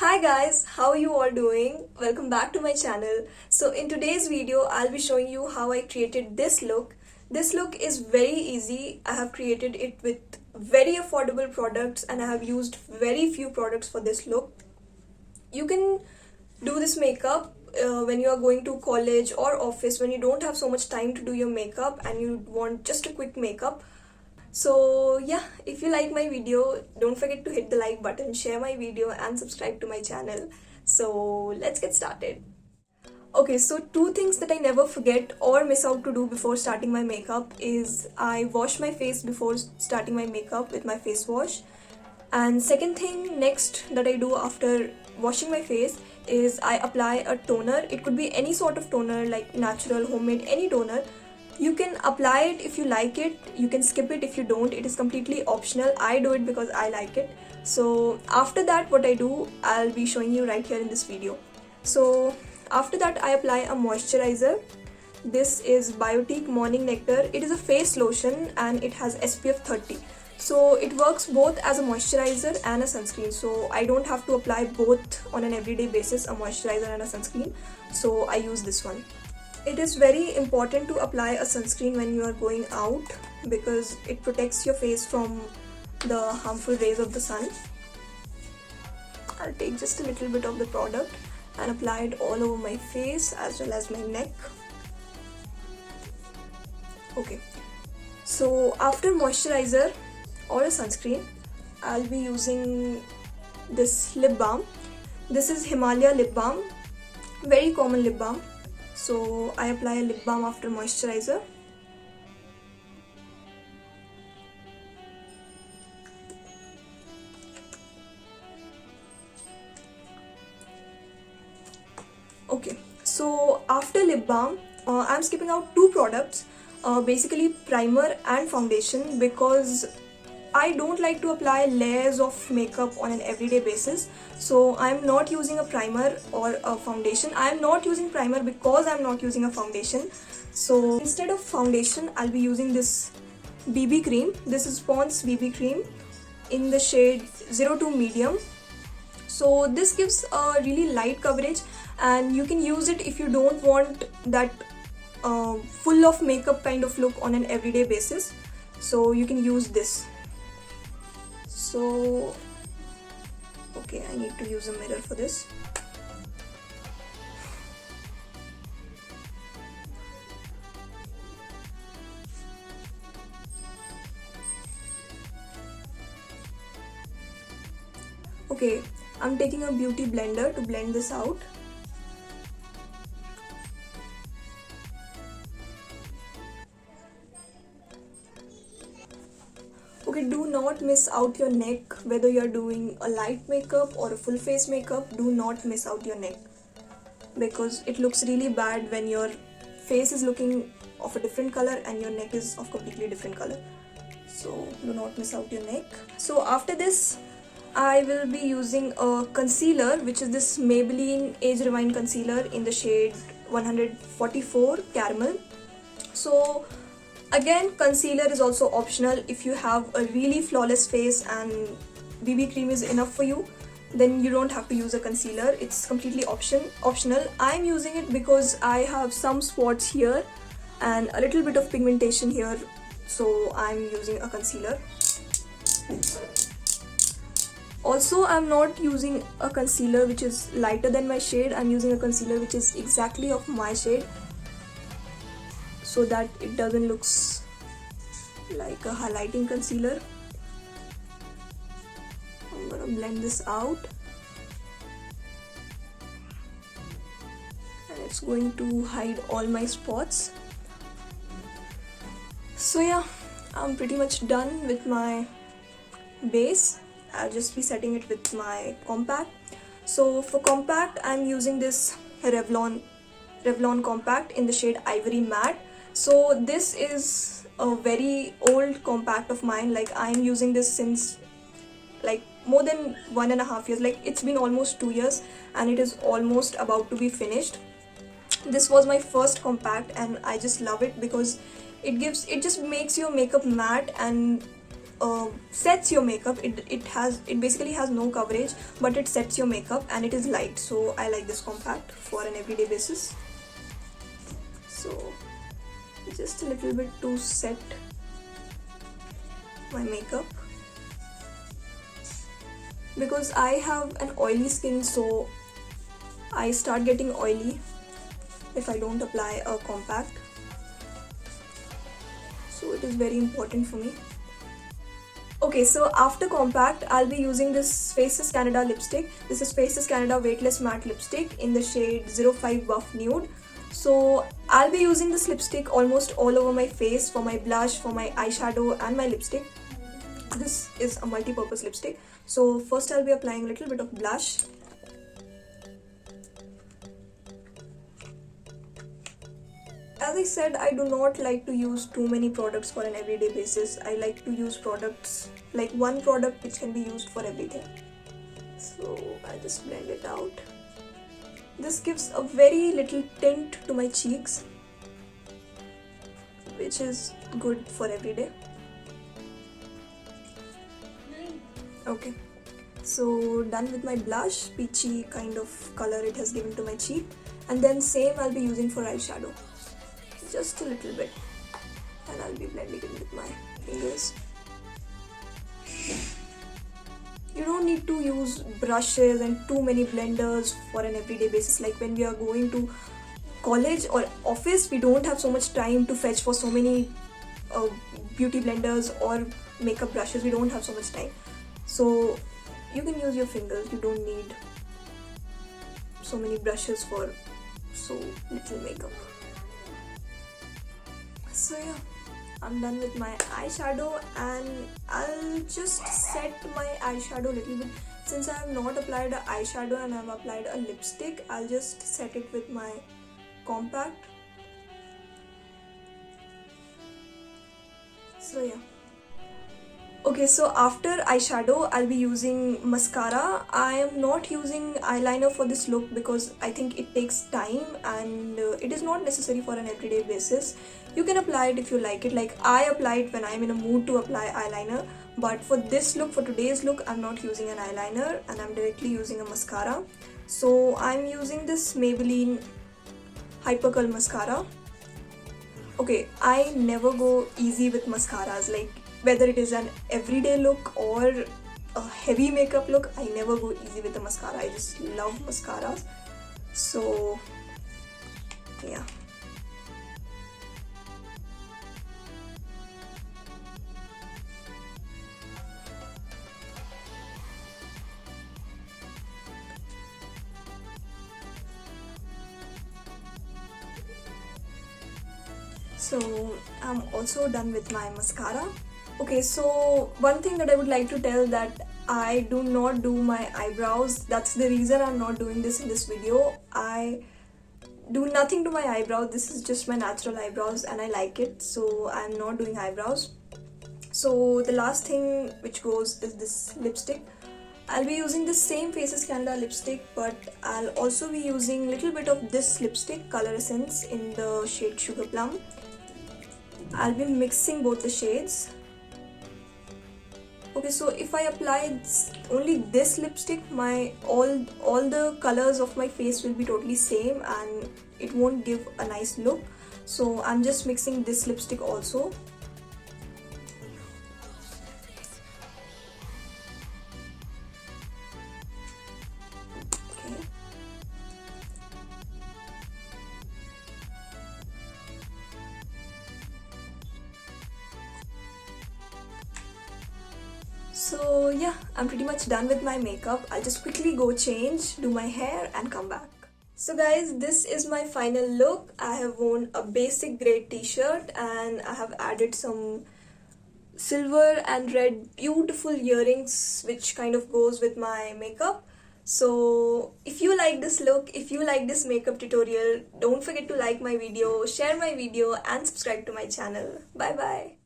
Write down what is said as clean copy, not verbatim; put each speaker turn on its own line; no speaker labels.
Hi guys, how are you all doing? Welcome back to my channel. So in today's video, I'll be showing you how I created this look. This look is very easy. I have created it with very affordable products and I have used very few products for this look. You can do this makeup when you are going to college or office when you don't have so much time to do your makeup and you want just a quick makeup. So yeah, if you like my video, don't forget to hit the like button, share my video and subscribe to my channel. So let's get started. Okay, so two things that I never forget or miss out to do before starting my makeup is I wash my face before starting my makeup with my face wash. And second thing next that I do after washing my face is I apply a toner. It could be any sort of toner like natural, homemade, any toner. You can apply it if you like it, you can skip it if you don't, it is completely optional. I do it because I like it. So after that what I do, I'll be showing you right here in this video. So after that I apply a moisturizer. This is Biotique Morning Nectar. It is a face lotion and it has SPF 30. So it works both as a moisturizer and a sunscreen. So I don't have to apply both on an everyday basis, a moisturizer and a sunscreen. So I use this one. It is very important to apply a sunscreen when you are going out because it protects your face from the harmful rays of the sun. I'll take just a little bit of the product and apply it all over my face as well as my neck. Okay, so after moisturizer or a sunscreen, I'll be using this lip balm. This is Himalaya lip balm, very common lip balm. So I apply a lip balm after moisturizer. Okay, so after lip balm, I'm skipping out two products, basically primer and foundation, because I don't like to apply layers of makeup on an everyday basis. So I'm not using a primer or a foundation. I'm not using primer because I'm not using a foundation. So instead of foundation, I'll be using this BB cream. This is Pond's BB cream in the shade 02 medium. So this gives a really light coverage and you can use it if you don't want that full of makeup kind of look on an everyday basis. So you can use this. So, okay, I need to use a mirror for this. Okay, I'm taking a beauty blender to blend this out. Okay, do not miss out your neck, whether you're doing a light makeup or a full face makeup, do not miss out your neck because it looks really bad when your face is looking of a different color and your neck is of completely different color. So do not miss out your neck. So after this, I will be using a concealer, which is this Maybelline Age Rewind concealer in the shade 144 Caramel. So again, concealer is also optional. If you have a really flawless face and BB cream is enough for you, then you don't have to use a concealer. It's completely optional. I'm using it because I have some spots here and a little bit of pigmentation here, so I'm using a concealer. Also, I'm not using a concealer which is lighter than my shade. I'm using a concealer which is exactly of my shade, so that it doesn't look like a highlighting concealer. I'm gonna blend this out and it's going to hide all my spots. So yeah, I'm pretty much done with my base. I'll just be setting it with my compact. So for compact, I'm using this Revlon compact in the shade Ivory Matte. So this is a very old compact of mine. Like I'm using this since like more than 1.5 years. Like it's been almost 2 years and it is almost about to be finished. This was my first compact and I just love it because it just makes your makeup matte and sets your makeup. It basically has no coverage, but it sets your makeup, and it is light, so I like this compact for an everyday basis. So just a little bit to set my makeup, because I have an oily skin, so I start getting oily if I don't apply a compact, so it is very important for me. Okay, so after compact, I'll be using this Faces Canada lipstick. This is Faces Canada Weightless Matte Lipstick in the shade 05 Buff Nude. So I'll be using this lipstick almost all over my face, for my blush, for my eyeshadow and my lipstick. This is a multi-purpose lipstick. So first I'll be applying a little bit of blush. As I said, I do not like to use too many products for an everyday basis. I like to use products, like one product which can be used for everything. So I just blend it out. This gives a very little tint to my cheeks, which is good for every day. Okay, so done with my blush, peachy kind of color it has given to my cheek, and then same I'll be using for eyeshadow, just a little bit, and I'll be blending it with my fingers. You don't need to use brushes and too many blenders for an everyday basis. Like when we are going to college or office, we don't have so much time to fetch for so many beauty blenders or makeup brushes. We don't have so much time, so you can use your fingers. You don't need so many brushes for so little makeup. So yeah, I'm done with my eyeshadow, and I'll just set my eyeshadow a little bit. Since I have not applied an eyeshadow and I have applied a lipstick, I'll just set it with my compact. So yeah. Okay, so after eyeshadow, I'll be using mascara. I am not using eyeliner for this look because I think it takes time, and it is not necessary for an everyday basis. You can apply it if you like it. Like I apply it when I'm in a mood to apply eyeliner, but for this look, for today's look, I'm not using an eyeliner and I'm directly using a mascara. So I'm using this Maybelline Hyper Curl Mascara. Okay, I never go easy with mascaras. Like whether it is an everyday look or a heavy makeup look, I never go easy with the mascara. I just love mascaras. So yeah. So I'm also done with my mascara. Okay, so one thing that I would like to tell, that I do not do my eyebrows. That's the reason I'm not doing this in this video. I do nothing to my eyebrows. This is just my natural eyebrows and I like it, so I'm not doing eyebrows. So the last thing which goes is this lipstick. I'll be using the same Faces Canada lipstick, but I'll also be using a little bit of this lipstick, Color Essence, in the shade Sugar Plum. I'll be mixing both the shades. Okay, so if I apply only this lipstick, all the colors of my face will be totally same and it won't give a nice look. So I'm just mixing this lipstick also. Okay. So yeah, I'm pretty much done with my makeup. I'll just quickly go change, do my hair and come back. So guys, this is my final look. I have worn a basic grey t-shirt and I have added some silver and red beautiful earrings which kind of goes with my makeup. So if you like this look, if you like this makeup tutorial, don't forget to like my video, share my video and subscribe to my channel. Bye bye.